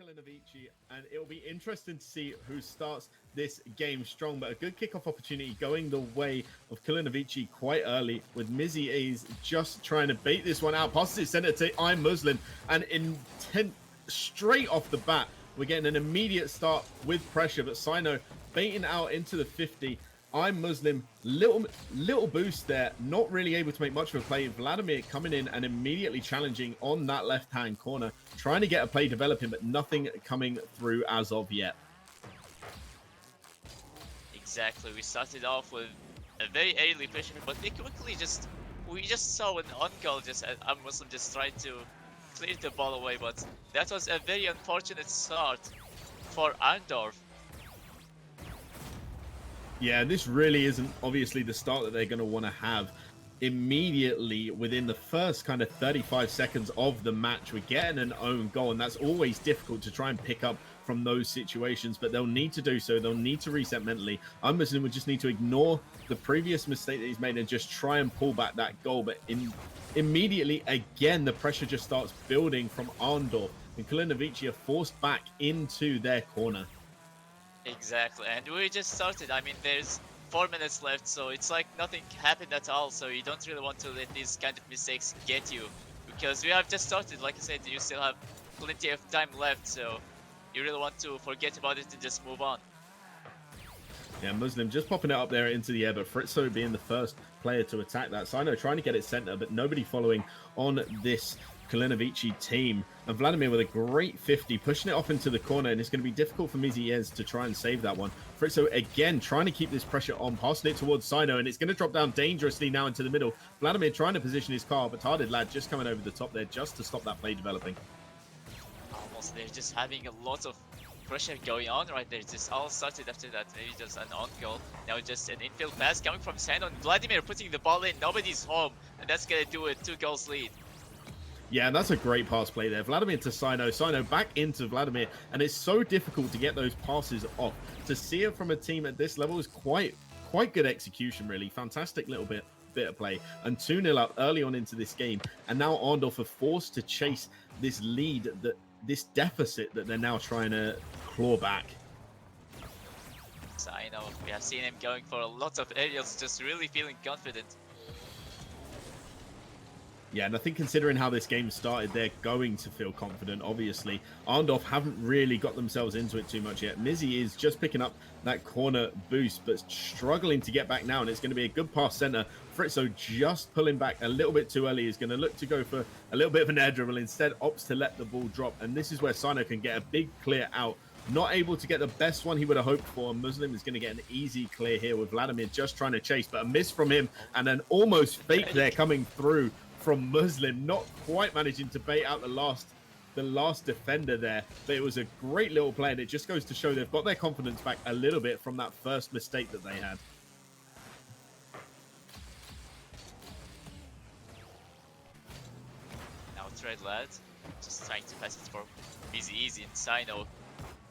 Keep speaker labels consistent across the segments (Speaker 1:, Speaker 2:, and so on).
Speaker 1: Kulenovici, and it'll be interesting to see who starts this game strong. But a good kickoff opportunity going the way of Kulenovici quite early, with Mizzy A's just trying to bait this one out. Passes it center to I'm Muslim, and intent straight off the bat, we're getting an immediate start with pressure. But Sino baiting out into the 50. I'm Muslim, little boost there, not really able to make much of a play. Vladimir coming in and immediately challenging on that left-hand corner, trying to get a play developing, but nothing coming through as of yet.
Speaker 2: Exactly, we started off with a very early pressure, but they quickly we just saw an on goal, just I'm Muslim just tried to clear the ball away, but that was a very unfortunate start for Arn Dorf.
Speaker 1: Yeah, this really isn't obviously the start that they're going to want to have immediately within the first kind of 35 seconds of the match. We're getting an own goal, and that's always difficult to try and pick up from those situations, but they'll need to do so. They'll need to reset mentally. Muslim would just need to ignore the previous mistake that he's made and just try and pull back that goal. But immediately, again, the pressure just starts building from Arn Dorf, and Kulenovici are forced back into their corner.
Speaker 2: Exactly, and we just started. I mean, there's 4 minutes left, so it's like nothing happened at all, so you don't really want to let these kind of mistakes get you, because we have just started. Like I said, you still have plenty of time left, so you really want to forget about it and just move on.
Speaker 1: Yeah, Muslim just popping it up there into the air, but Fritzo being the first player to attack that. Sino trying to get it center, but nobody following on this Kulenovici team. And Vladimir with a great 50, pushing it off into the corner, and it's going to be difficult for Miziez to try and save that one. Fritzo again trying to keep this pressure on, passing it towards Sino, and it's going to drop down dangerously now into the middle. Vladimir trying to position his car, but Tarded Lad just coming over the top there just to stop that play developing.
Speaker 2: Almost, they're just having a lot of pressure going on right there. Just all started after that. Maybe just an on goal. Now just an infield pass coming from Sino, and Vladimir putting the ball in. Nobody's home, and that's going to do it. 2 goals lead.
Speaker 1: Yeah, that's a great pass play there. Vladimir to Sino, Sino back into Vladimir, and it's so difficult to get those passes off. To see it from a team at this level is quite good execution, really. Fantastic little bit of play. And 2-0 up early on into this game, and now Arn Dorf are forced to chase this lead, this deficit that they're now trying to claw back.
Speaker 2: Sino, we have seen him going for a lot of aerials, just really feeling confident.
Speaker 1: Yeah, and I think considering how this game started, they're going to feel confident, obviously. Arn Dorf haven't really got themselves into it too much yet. Mizzy is just picking up that corner boost, but struggling to get back now, and it's going to be a good pass center. Fritzo just pulling back a little bit too early. He's going to look to go for a little bit of an air dribble. Instead, opts to let the ball drop, and this is where Sino can get a big clear out. Not able to get the best one he would have hoped for. Muslim is going to get an easy clear here with Vladimir just trying to chase, but a miss from him, and an almost fake there coming through from Muslim, not quite managing to bait out the last defender there, but it was a great little play, and it just goes to show they've got their confidence back a little bit from that first mistake that they had.
Speaker 2: Now Tread Lad just trying to pass it for Easy, and Sino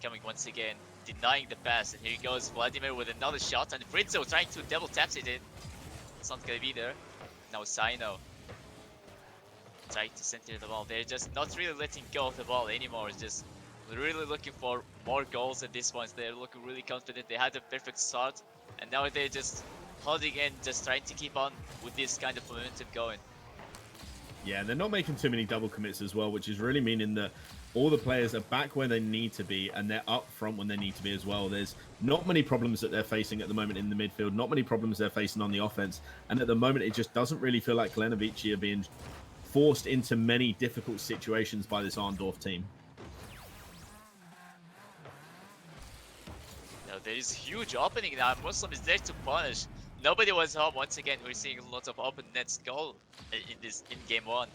Speaker 2: coming once again, denying the pass, and here goes Vladimir with another shot, and Fritzo trying to double tap it in. It's not gonna be there. Now Sino trying to center the ball. They're just not really letting go of the ball anymore. It's just really looking for more goals at this point. They're looking really confident. They had a perfect start, and now they're just holding in, just trying to keep on with this kind of momentum going.
Speaker 1: Yeah, they're not making too many double commits as well, which is really meaning that all the players are back where they need to be, and they're up front when they need to be as well. There's not many problems that they're facing at the moment in the midfield, not many problems they're facing on the offense, and at the moment it just doesn't really feel like Kulenovici are being forced into many difficult situations by this Arn Dorf team.
Speaker 2: Now there is a huge opening now. Muslim is there to punish. Nobody was home. Once again, we're seeing a lot of open nets goal in game 1.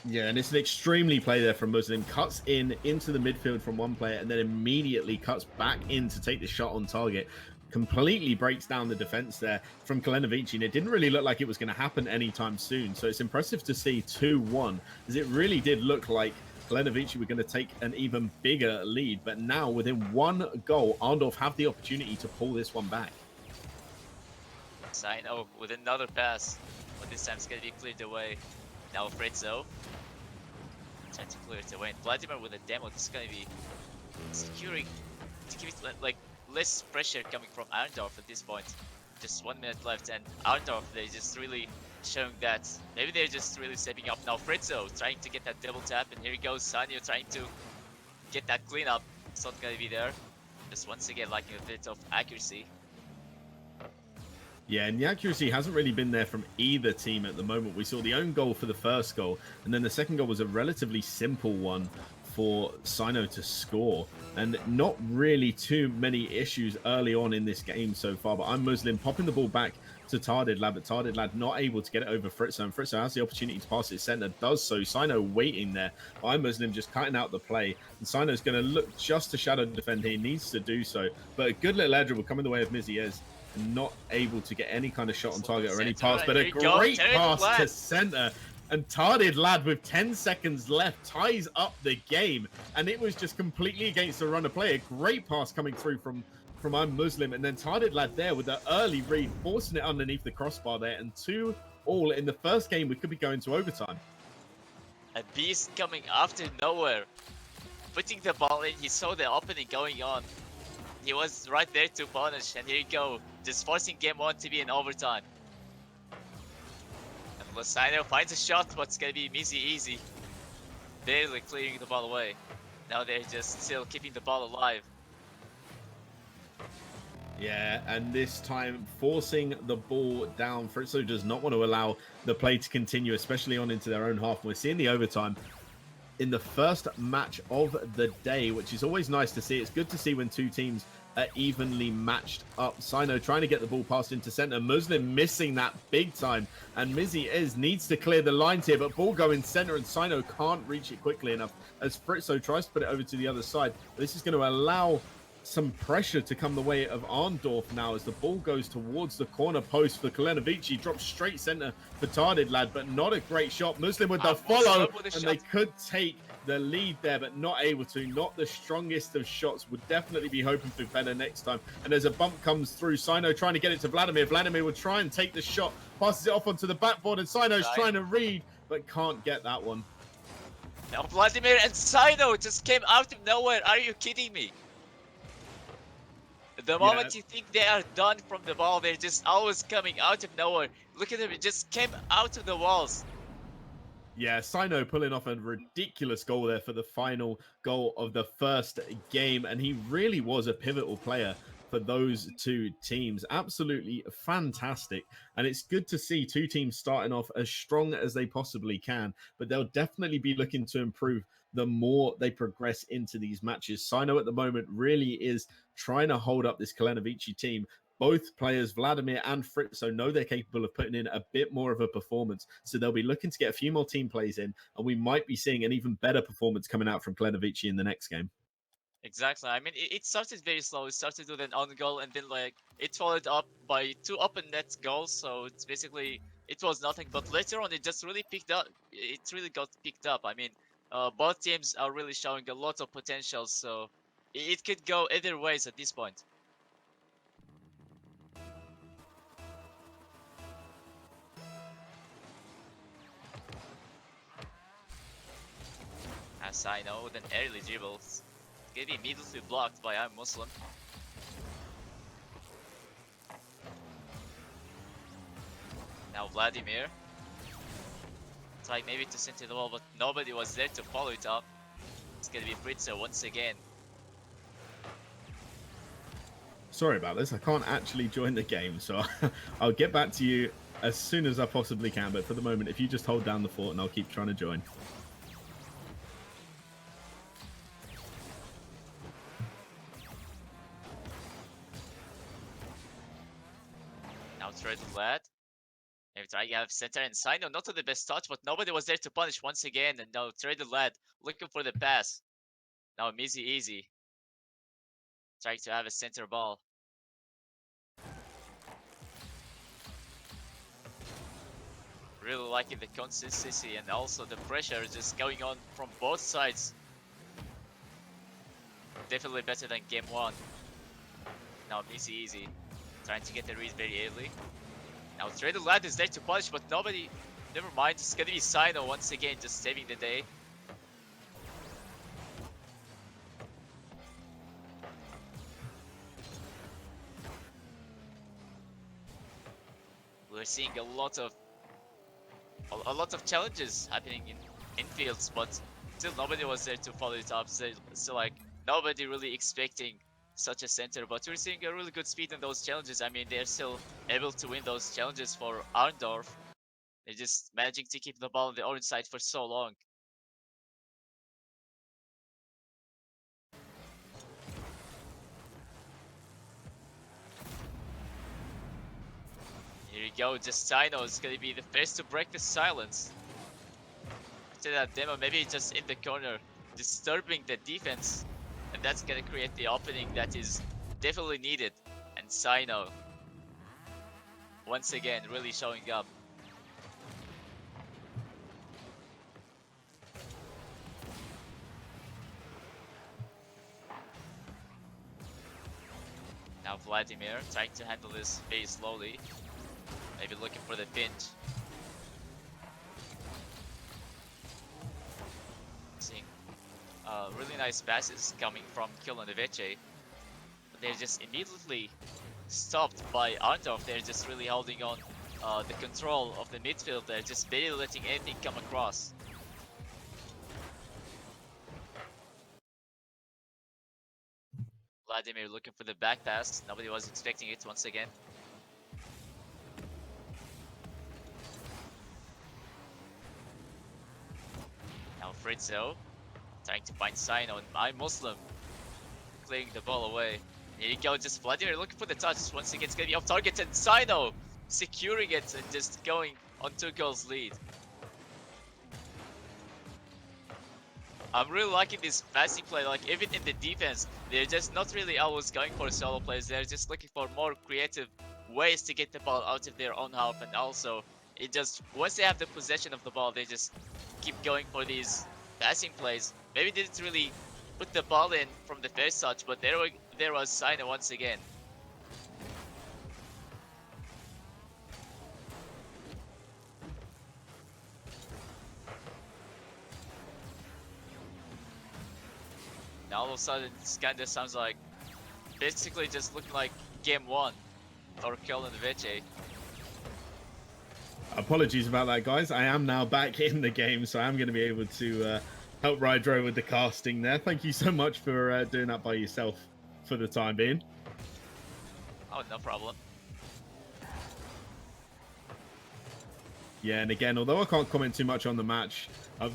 Speaker 1: Yeah, and it's an extremely play there from Muslim. Cuts into the midfield from one player, and then immediately cuts back in to take the shot on target. Completely breaks down the defense there from Kulenovici, and it didn't really look like it was going to happen anytime soon. So it's impressive to see 2-1, as it really did look like Kulenovici were going to take an even bigger lead. But now, within 1 goal, Arn Dorf have the opportunity to pull this one back.
Speaker 2: Sino with another pass, but this time it's going to be cleared away. Now Fritzo Trying to clear it away. And Vladimir with a demo, this is gonna be securing to give it like less pressure coming from Arn Dorf at this point. Just 1 minute left, and Arn Dorf, they're just really showing that maybe they're just really stepping up now. Fritzo trying to get that double tap, and here he goes. Sanyo trying to get that cleanup. It's not gonna be there. Just once again lacking a bit of accuracy.
Speaker 1: Yeah, and the accuracy hasn't really been there from either team at the moment. We saw the own goal for the first goal, and then the second goal was a relatively simple one for Sino to score, and not really too many issues early on in this game so far. But I'm Muslim popping the ball back to Tardid Lad, but Tardid Lad not able to get it over Fritzo, and Fritzo has the opportunity to pass it center, does so. Sino waiting there. I'm Muslim just cutting out the play, and Sino's going to look just to shadow defend here. He needs to do so, but a good little air dribble coming the way of Miziez. Not able to get any kind of shot on target or any pass, but a great pass to center. And Tardid Lad with 10 seconds left ties up the game, and it was just completely against the run of play. A great pass coming through from I'm Muslim, and then Tardid Lad there with the early read, forcing it underneath the crossbar there, and 2-2 in the first game. We could be going to overtime.
Speaker 2: A beast coming after nowhere, putting the ball in. He saw the opening going on. He was right there to punish, and here you go, just forcing game 1 to be in overtime. And Losino finds a shot, but it's gonna be easy, barely clearing the ball away. Now they're just still keeping the ball alive.
Speaker 1: Yeah, and this time forcing the ball down. Fritzo does not want to allow the play to continue, especially on into their own half. We're seeing the overtime in the first match of the day, which is always nice to see. It's good to see when two teams are evenly matched up. Sino trying to get the ball passed into center. Muslim missing that big time, and Mizzy needs to clear the lines here, but ball going center, and Sino can't reach it quickly enough as Fritzo tries to put it over to the other side. This is going to allow some pressure to come the way of Arn Dorf now as the ball goes towards the corner post for Kulenovici. Drops straight center for Tardid Lad, but not a great shot. Muslim with the follow, and they could take the lead there, but not able to. Not the strongest of shots. Would definitely be hoping for better next time. And as a bump comes through, Sino trying to get it to Vladimir. Vladimir will try and take the shot, passes it off onto the backboard, and Sino's trying to read, but can't get that one.
Speaker 2: Now Vladimir and Sino just came out of nowhere. Are you kidding me? The moment you think they are done from the ball, they're just always coming out of nowhere. Look at them, it just came out of the walls.
Speaker 1: Yeah, Sino pulling off a ridiculous goal there for the final goal of the first game, and he really was a pivotal player for those two teams. Absolutely fantastic, and it's good to see two teams starting off as strong as they possibly can, but they'll definitely be looking to improve the more they progress into these matches. Sino at the moment really is trying to hold up this Kulenovici team. Both players, Vladimir and Fritzo, know they're capable of putting in a bit more of a performance, so they'll be looking to get a few more team plays in, and we might be seeing an even better performance coming out from Kulenovici in the next game.
Speaker 2: Exactly. I mean, it started very slow. It started with an own goal, and then like it followed up by 2 open net goals. So it's basically it was nothing. But later on, it just really picked up. It really got picked up. I mean, both teams are really showing a lot of potential. So it could go either ways at this point. As I know, with an early dribble, it's gonna be immediately blocked by I'm Muslim. Now Vladimir tried maybe to send to the wall, but nobody was there to follow it up. It's gonna be Fritzo once again.
Speaker 1: Sorry about this. I can't actually join the game, so I'll get back to you as soon as I possibly can. But for the moment, if you just hold down the fort, and I'll keep trying to join.
Speaker 2: Now trade Vlad. Maybe try to have center and Sino, not to the best touch, but nobody was there to punish once again. And now traded Lad looking for the pass. Now Mizzy easy. Trying to have a center ball. Really liking the consistency and also the pressure just going on from both sides. Definitely better than game 1. Now Mizzy easy. Trying to get the read very early. Now Traded Lad is there to punish, but nobody. Never mind. It's gonna be Sino once again, just saving the day. We're seeing a lot of challenges happening in fields, but still nobody was there to follow it up. So like nobody really expecting such a center, but we're seeing a really good speed in those challenges. I mean, they're still able to win those challenges for Arn Dorf. They're just managing to keep the ball on the orange side for so long. Here you go, just Sino is gonna be the first to break the silence. After that demo, maybe just in the corner, disturbing the defense, and that's gonna create the opening that is definitely needed. And Sino, once again, really showing up. Now Vladimir trying to handle this very slowly, maybe looking for the pinch. Seeing really nice passes coming from Kulenovici. They're just immediately stopped by Arn Dorf. They're just really holding on the control of the midfield. They're just barely letting anything come across. Vladimir looking for the back pass. Nobody was expecting it once again. Now Fritzo trying to find Sino, and my Muslim clearing the ball away. Here you go, just Vladimir looking for the touch. Once again, it's gonna be off target, and Sino securing it and just going on 2 goals lead. I'm really liking this passing play. Like, even in the defense, they're just not really always going for solo plays. They're just looking for more creative ways to get the ball out of their own half, and also it just once they have the possession of the ball, they just keep going for these passing plays. Maybe they didn't really put the ball in from the first touch, but there was Sino once again. Now all of a sudden, this kind of sounds like basically just looking like game 1 for Kulenovici.
Speaker 1: Apologies about that, guys. I am now back in the game, so I'm going to be able to help Rydro with the casting there. Thank you so much for doing that by yourself for the time being.
Speaker 2: Oh, no problem.
Speaker 1: Yeah, and again, although I can't comment too much on the match,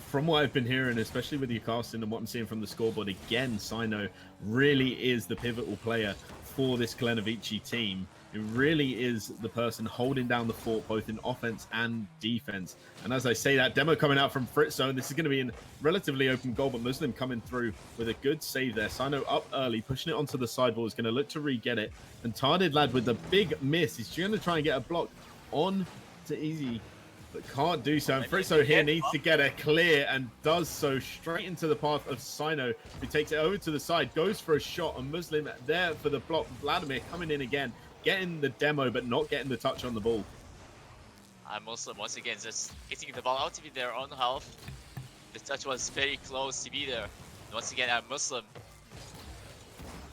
Speaker 1: from what I've been hearing, especially with your casting and what I'm seeing from the scoreboard, again, Sino really is the pivotal player for this Kulenovici team. It really is the person holding down the fort, both in offense and defense. And as I say that, demo coming out from Fritzo, and this is going to be a relatively open goal, but Muslim coming through with a good save there. Sino up early, pushing it onto the sidewall, is going to look to re-get it. And Tarded Lad with the big miss. He's going to try and get a block on to Easy, but can't do so. And Fritzo here needs to get a clear and does so straight into the path of Sino, who takes it over to the side, goes for a shot, and Muslim there for the block. Vladimir coming in again, getting the demo, but not getting the touch on the ball.
Speaker 2: Muslim once again just getting the ball out of their own half. The touch was very close to be there. Once again, Muslim.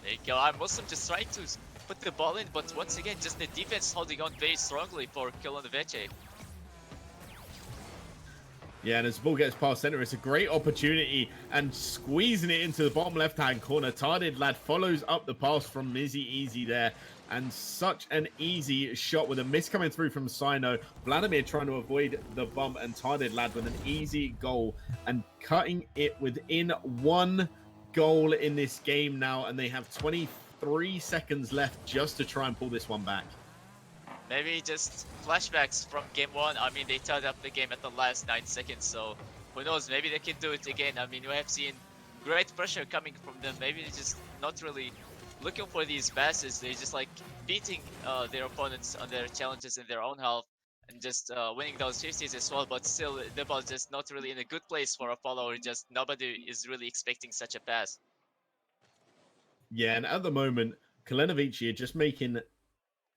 Speaker 2: There you go. Muslim just trying to put the ball in, but once again, just the defense holding on very strongly for Kulenovici.
Speaker 1: Yeah, and as the ball gets past center, it's a great opportunity, and squeezing it into the bottom left-hand corner. Tarded Lad follows up the pass from Mizzy Easy there, and such an easy shot with a miss coming through from Sino. Vladimir trying to avoid the bump, and Tarded Lad with an easy goal and cutting it within 1 goal in this game now, and they have 23 seconds left just to try and pull this one back.
Speaker 2: Maybe just flashbacks from game 1. I mean, they tied up the game at the last 9 seconds, so who knows, maybe they can do it again. I mean, we have seen great pressure coming from them. Maybe they're just not really looking for these passes. They're just like beating their opponents on their challenges in their own half and just winning those 50s as well, but still the ball just not really in a good place for a follower. Just nobody is really expecting such a pass.
Speaker 1: Yeah, and at the moment, Kulenovici are just making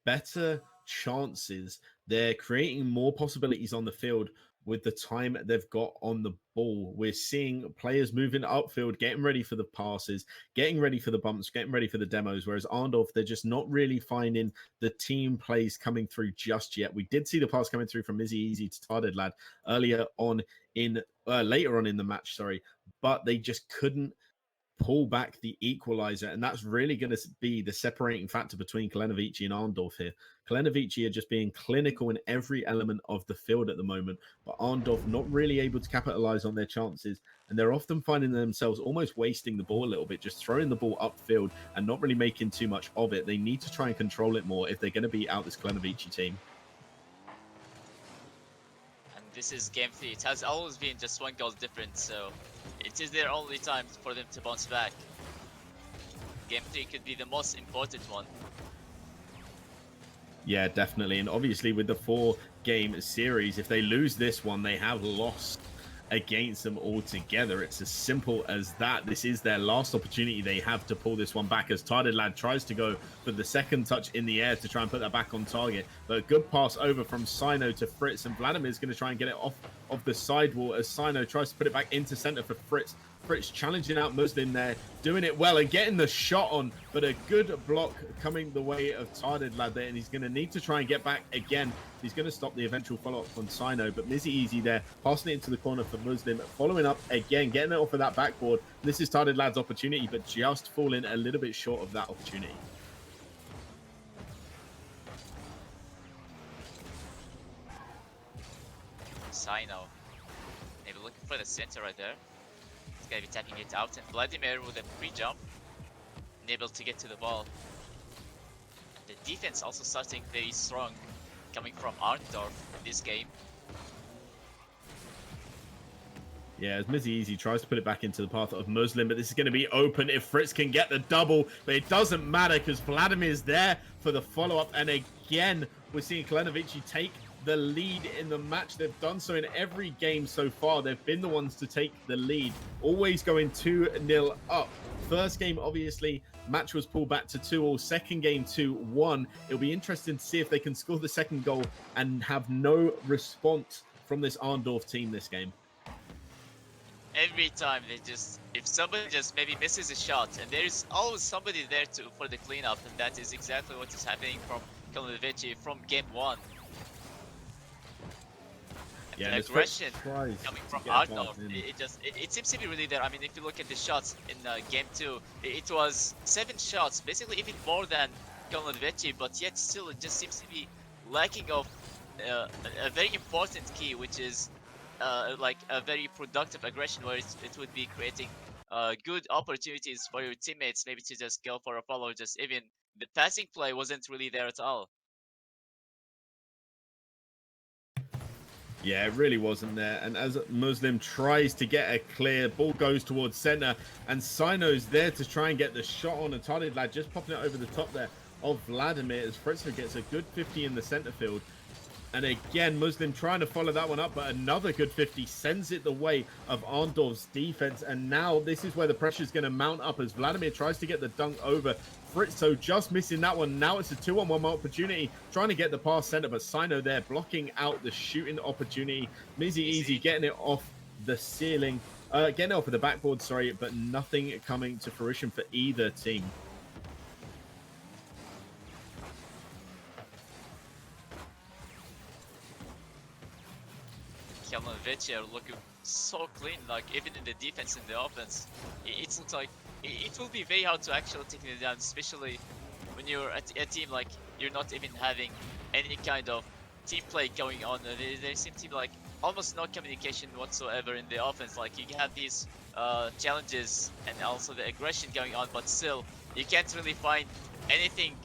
Speaker 1: better chances. They're creating more possibilities on the field, with the time they've got on the ball. We're seeing players moving upfield, getting ready for the passes, getting ready for the bumps, getting ready for the demos, whereas Arn Dorf, they're just not really finding the team plays coming through just yet. We did see the pass coming through from Mizzy Easy to Tarded Lad earlier on in later on in the match, sorry, but they just couldn't pull back the equalizer, and that's really going to be the separating factor between Kulenovici and Arn Dorf here. Kulenovici are just being clinical in every element of the field at the moment, but Arn Dorf not really able to capitalize on their chances, and they're often finding themselves almost wasting the ball a little bit, just throwing the ball upfield and not really making too much of it. They need to try and control it more if they're going to beat out this Kulenovici team.
Speaker 2: And this is game 3. It has always been just 1 goal difference, so it is their only time for them to bounce back. Game 3 could be the most important one.
Speaker 1: Yeah, definitely. And obviously with the 4-game series, if they lose this one, they have lost against them altogether. It's as simple as that. This is their last opportunity they have to pull this one back, as Tarded Lad tries to go for the second touch in the air to try and put that back on target. But a good pass over from Sino to Fritz, and Vladimir's going to try and get it off of the sidewall as Sino tries to put it back into center for Fritz. Fritz challenging out Muslim there, doing it well and getting the shot on, but a good block coming the way of Tarded Lad there, and he's going to need to try and get back again. He's going to stop the eventual follow-up from Sino, but Mizzy Easy there, passing it into the corner for Muslim, following up again, getting it off of that backboard. This is Tarded Lad's opportunity, but just falling a little bit short of that opportunity.
Speaker 2: Sino, maybe looking for the center right there. Gonna be tapping it out, and Vladimir with a free jump, unable to get to the ball. And the defense also starting very strong, coming from Arn Dorf in this game.
Speaker 1: Yeah, as Mizzy Easy tries to put it back into the path of Muslim, but this is going to be open if Fritz can get the double, but it doesn't matter because Vladimir's there for the follow-up, and again, we're seeing Kulenovici take the lead in the match. They've done so in every game so far. They've been the ones to take the lead, always going 2-0 up. First game, obviously, match was pulled back to 2-2. Second game, 2-1. It'll be interesting to see if they can score the second goal and have no response from this Arn Dorf team this game.
Speaker 2: Every time they just, if somebody just maybe misses a shot, and there's always somebody there for the cleanup, and that is exactly what is happening from Kulenovici from game 1.
Speaker 1: Yeah,
Speaker 2: the aggression coming from Arn Dorf, it seems to be really there. I mean, if you look at the shots in game 2, it was 7 shots, basically even more than Kulenovici, but yet still it just seems to be lacking of a very important key, which is like a very productive aggression, where it would be creating good opportunities for your teammates, maybe to just go for a follow. Just even the passing play wasn't really there at all.
Speaker 1: Yeah, it really wasn't there. And as Muslim tries to get a clear, ball goes towards center, and Sino's there to try and get the shot on. And Tarded Lad just popping it over the top there of Vladimir as Fritzo gets a good 50 in the center field. And again, Muslim trying to follow that one up, but another good 50 sends it the way of Arn Dorf's defense. And now this is where the pressure is going to mount up as Vladimir tries to get the dunk over. Fritzo just missing that one. Now it's a 2-on-1 opportunity, trying to get the pass center, but Sino there blocking out the shooting opportunity. Mizzy Easy getting it off the ceiling, getting it off of the backboard, sorry, but nothing coming to fruition for either team.
Speaker 2: Kulenovici are looking so clean, like even in the defense and the offense. It looks like it will be very hard to actually take it down, especially when you're a team like you're not even having any kind of team play going on. There seems to be like almost no communication whatsoever in the offense. Like you have these challenges and also the aggression going on, but still you can't really find anything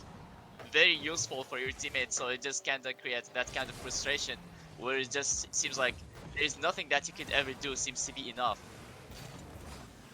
Speaker 2: very useful for your teammates. So it just kind of creates that kind of frustration, where it just seems like there's nothing that you could ever do seems to be enough.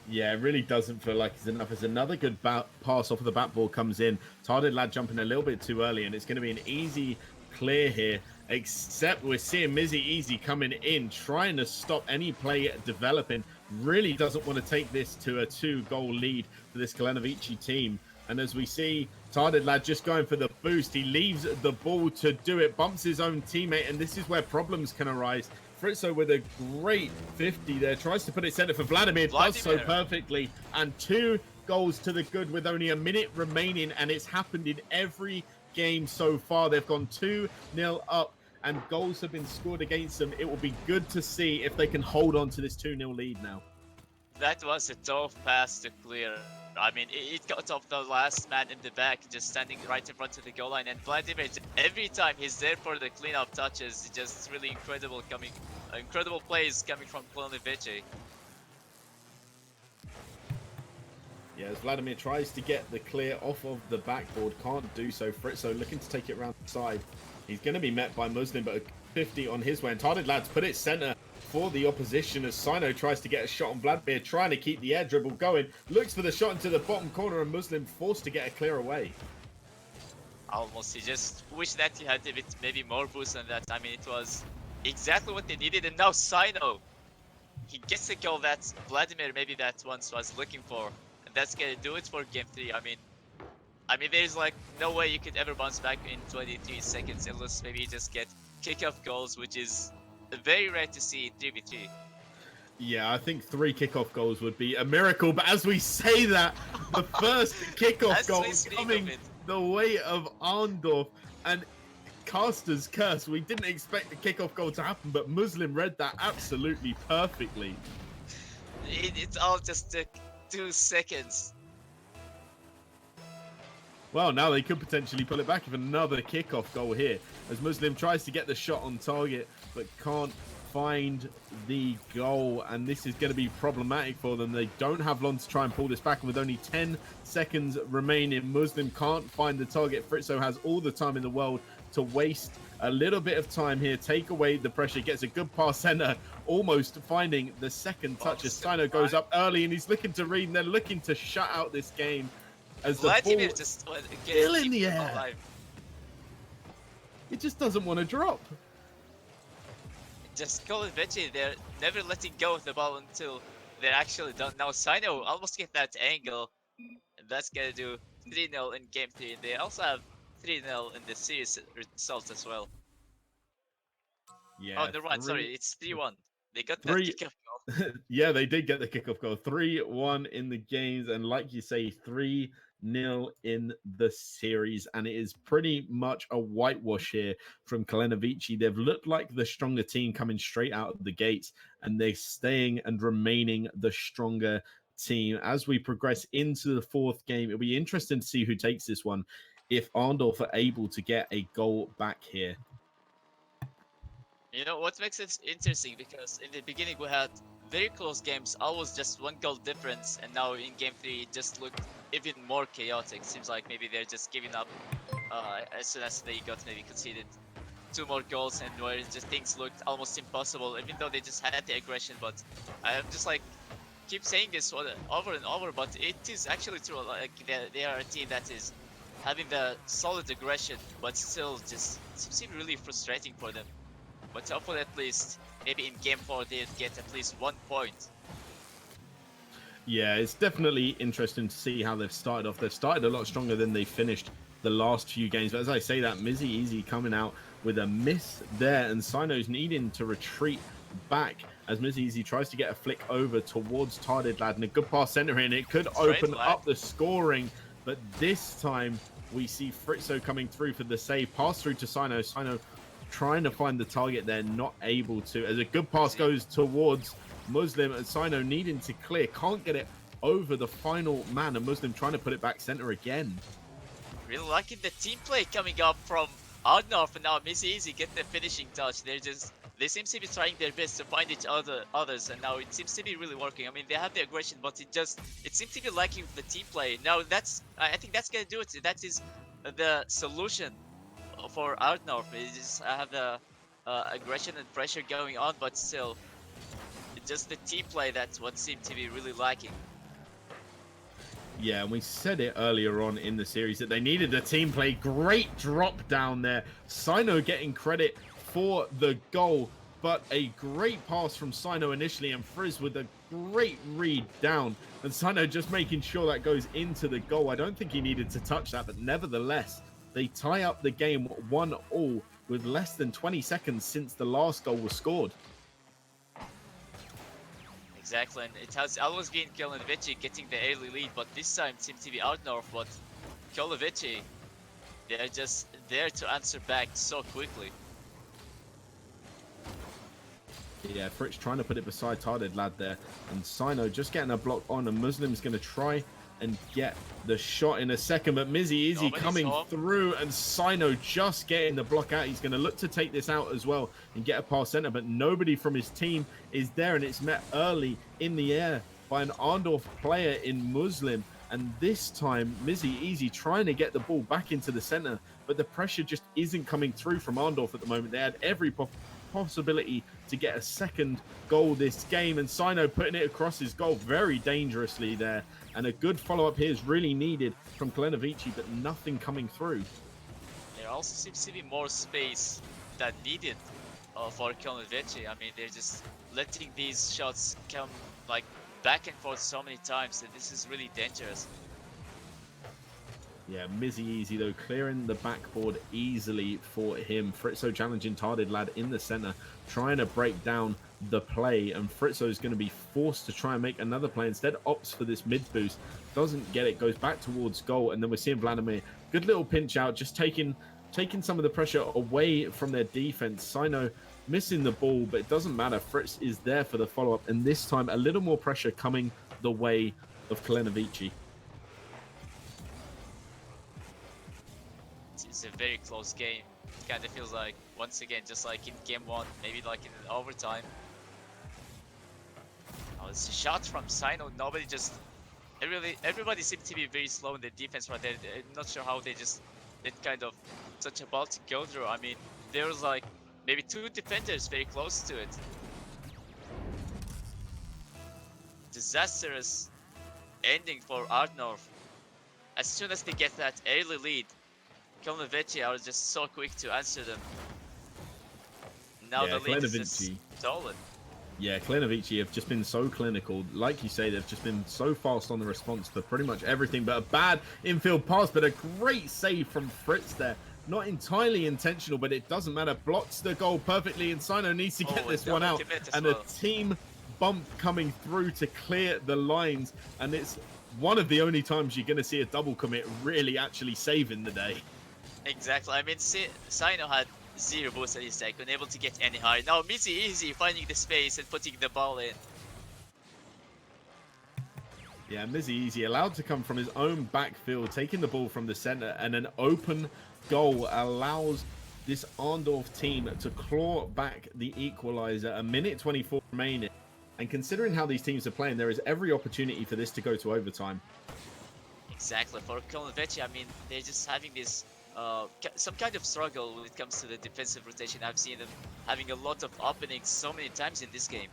Speaker 1: Yeah, it really doesn't feel like it's enough. As another good pass off of the backboard comes in, Tarded Lad jumping a little bit too early, and it's going to be an easy clear here, except we're seeing Mizzy Easy coming in, trying to stop any play developing. Really doesn't want to take this to a 2-goal lead for this Kulenovici team. And as we see, Tarded Lad just going for the boost. He leaves the ball to do it, bumps his own teammate, and this is where problems can arise. Fritzo with a great 50 there, tries to put it center for Vladimir, does so perfectly, and 2 goals to the good with only a minute remaining, and it's happened in every game so far. They've gone 2-0 up, and goals have been scored against them. It will be good to see if they can hold on to this 2-0 lead now.
Speaker 2: That was a tough pass to clear. I mean, it got off the last man in the back, just standing right in front of the goal line. And Vladimir, every time he's there for the cleanup touches, just really incredible plays coming from Kulenovici.
Speaker 1: Yeah, as Vladimir tries to get the clear off of the backboard, can't do so. Fritzo looking to take it around the side. He's going to be met by Muslim, but a 50 on his way. And Tarded Lads put it center for the opposition as Sino tries to get a shot on Vladimir, trying to keep the air dribble going. Looks for the shot into the bottom corner, and Muslim forced to get a clear away.
Speaker 2: Almost, he just wished that he had a bit, maybe more boost than that. I mean, it was exactly what they needed. And now Sino, he gets the goal that Vladimir maybe that once was looking for. And that's going to do it for game 3. I mean, there's like no way you could ever bounce back in 23 seconds unless maybe you just get kick-off goals, which is very rare to see in 3v3.
Speaker 1: Yeah, I think 3 kickoff goals would be a miracle. But as we say that, the first kickoff goal is coming the way of Arn Dorf, and Caster's curse. We didn't expect the kickoff goal to happen, but Muslim read that absolutely perfectly.
Speaker 2: It all just took 2 seconds.
Speaker 1: Well, now they could potentially pull it back with another kickoff goal here, as Muslim tries to get the shot on target, but can't find the goal, and this is going to be problematic for them. They don't have long to try and pull this back, and with only 10 seconds remaining, Muslim can't find the target. Fritzo has all the time in the world to waste a little bit of time here, take away the pressure, gets a good pass center, almost finding the second touch as Sino goes up early, and he's looking to read, and they're looking to shut out this game. As the
Speaker 2: Vladimir
Speaker 1: ball
Speaker 2: just
Speaker 1: still in the air. Alive. It just doesn't want to drop.
Speaker 2: Just Kulenovici, they're never letting go of the ball until they're actually done. Now Sino almost get that angle, and that's gonna do 3-0 in game 3. And they also have 3-0 in the series result as well.
Speaker 1: Yeah.
Speaker 2: Oh, never mind. Sorry, it's 3-1. They got that kickoff goal.
Speaker 1: Yeah, they did get the kickoff goal. 3-1 in the games, and like you say, 3-0 in the series, and it is pretty much a whitewash here from Kulenovici. They've looked like the stronger team coming straight out of the gates, and they're staying and remaining the stronger team. As we progress into the 4th game, it'll be interesting to see who takes this one if Arn Dorf are able to get a goal back here.
Speaker 2: You know what makes it interesting, because in the beginning we had very close games, always just 1 goal difference, and now in game 3 it just looked even more chaotic. Seems like maybe they're just giving up as soon as they got maybe conceded 2 more goals, and where just things looked almost impossible, even though they just had the aggression. But I'm just like keep saying this over and over, but it is actually true. Like they are a team that is having the solid aggression, but still just seems to be really frustrating for them. But hopefully at least maybe in game 4 they get at least 1 point.
Speaker 1: Yeah, it's definitely interesting to see how they've started off. They've started a lot stronger than they finished the last few games. But as I say that, Mizzy Easy coming out with a miss there, and Sino's needing to retreat back as Mizzy Easy tries to get a flick over towards Tarded Lad, and a good pass center in. It could open up the scoring, but this time we see Fritzo coming through for the save. Pass through to Sino. Sino trying to find the target there, not able to, as a good pass goes towards Muslim, and Sino needing to clear, can't get it over the final man, and Muslim trying to put it back center again.
Speaker 2: Really liking the team play coming up from Arn Dorf, and now Mizzy Easy get the finishing touch. They seem to be trying their best to find others, and now it seems to be really working. I mean, they have the aggression, but it seems to be lacking the team play. Now I think that's gonna do it. That is the solution for Arn Dorf. They just have the aggression and pressure going on, but still, it's just the team play that's what seemed to be really lacking.
Speaker 1: Yeah, and we said it earlier on in the series that they needed the team play. Great drop down there. Sino getting credit for the goal, but a great pass from Sino initially, and Frizz with a great read down, and Sino just making sure that goes into the goal. I don't think he needed to touch that, but nevertheless, they tie up the game 1-1 with less than 20 seconds since the last goal was scored.
Speaker 2: Exactly, and it has always been Kulenovici getting the early lead, but this time it seems to be Arn Dorf, but Kulenovici, they're just there to answer back so quickly.
Speaker 1: Yeah, Fritz trying to put it beside Tarded Lad there, and Sino just getting a block on, and Muslim's going to try and get the shot in a second, but Mizzy Easy coming through, and Sino just getting the block out. He's going to look to take this out as well and get a pass center, but nobody from his team is there, and it's met early in the air by an Arn Dorf player in Muslim. And this time, Mizzy Easy trying to get the ball back into the center, but the pressure just isn't coming through from Arn Dorf at the moment. They had every possibility to get a second goal this game, and Sino putting it across his goal very dangerously there, and a good follow-up here is really needed from Kulenovici, but nothing coming through.
Speaker 2: There also seems to be more space that needed for Kulenovici. I mean, they're just letting these shots come like back and forth so many times, and this is really dangerous.
Speaker 1: Yeah, Mizzy Easy though, clearing the backboard easily for him. Fritzo challenging Tarded Lad in the center, trying to break down the play, and Fritzo is going to be forced to try and make another play. Instead, opts for this mid boost, doesn't get it, goes back towards goal, and then we're seeing Vladimir, good little pinch out, just taking some of the pressure away from their defense. Sino missing the ball, but it doesn't matter. Fritz is there for the follow-up, and this time a little more pressure coming the way of Kulenovici.
Speaker 2: It's a very close game. It kind of feels like, once again, just like in game 1, maybe like in overtime. Oh, it's a shot from Sino. Everybody seems to be very slow in the defense right there. I'm not sure how they just did kind of such a ball to go through. I mean, there was like maybe 2 defenders very close to it. Disastrous ending for Arn Dorf. As soon as they get that early lead, Kulenovici are just so quick to answer them. Now the lead is just stolen.
Speaker 1: Yeah, Kulenovici have just been so clinical. Like you say, they've just been so fast on the response to pretty much everything, but a bad infield pass, but a great save from Fritz there. Not entirely intentional, but it doesn't matter. Blocks the goal perfectly, and Sino needs to get this one out. And a team bump coming through to clear the lines, and it's one of the only times you're going to see a double commit really actually saving the day.
Speaker 2: Exactly. I mean, Sino had 0 boost at his deck, unable to get any higher. Now Mizzy Easy finding the space and putting the ball in.
Speaker 1: Yeah, Mizzy Easy allowed to come from his own backfield, taking the ball from the center, and an open goal allows this Arn Dorf team to claw back the equalizer. A minute 24 remaining, and considering how these teams are playing, there is every opportunity for this to go to overtime.
Speaker 2: Exactly. For Kulenovici, I mean, they're just having this some kind of struggle when it comes to the defensive rotation. I've seen them having a lot of openings so many times in this game.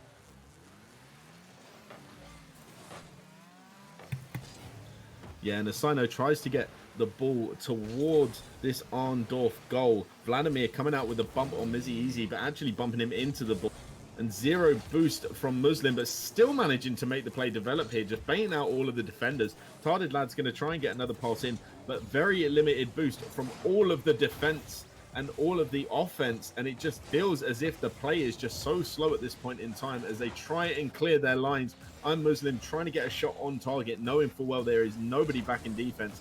Speaker 1: Yeah, and Asino tries to get the ball towards this Arn Dorf goal. Vladimir coming out with a bump on Mizzy Easy, but actually bumping him into the ball. And 0 boost from Muslim, but still managing to make the play develop here, just baiting out all of the defenders. Tarded Lad's going to try and get another pass in, but very limited boost from all of the defense and all of the offense, and it just feels as if the play is just so slow at this point in time as they try and clear their lines. I'm Muslim trying to get a shot on target, knowing full well there is nobody back in defense,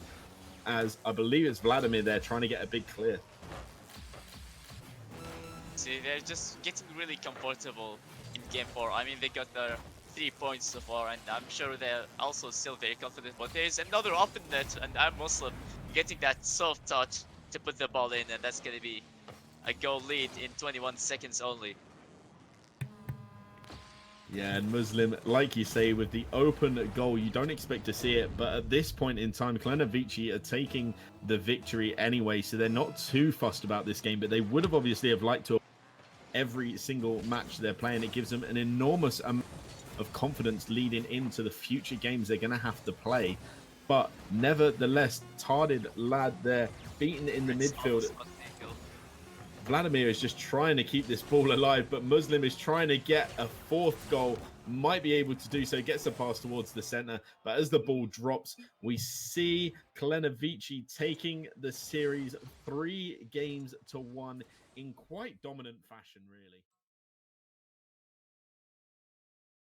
Speaker 1: as I believe it's Vladimir there trying to get a big clear.
Speaker 2: See, they're just getting really comfortable in game 4. I mean, they got their 3 points so far, and I'm sure they're also still very confident. But there's another open net, and I'm Muslim getting that soft touch to put the ball in, and that's going to be a goal lead in 21 seconds only.
Speaker 1: Yeah, and Muslim, like you say, with the open goal, you don't expect to see it, but at this point in time, Kulenovici are taking the victory anyway, so they're not too fussed about this game, but they would have obviously have liked to have every single match they're playing. It gives them an enormous amount of confidence leading into the future games they're going to have to play. But nevertheless, Tarded Lad there, beaten in the midfield. Vladimir is just trying to keep this ball alive, but Muslim is trying to get a 4th goal. Might be able to do so, gets a pass towards the center, but as the ball drops, we see Kulenovici taking the series 3-1 in quite dominant fashion, really.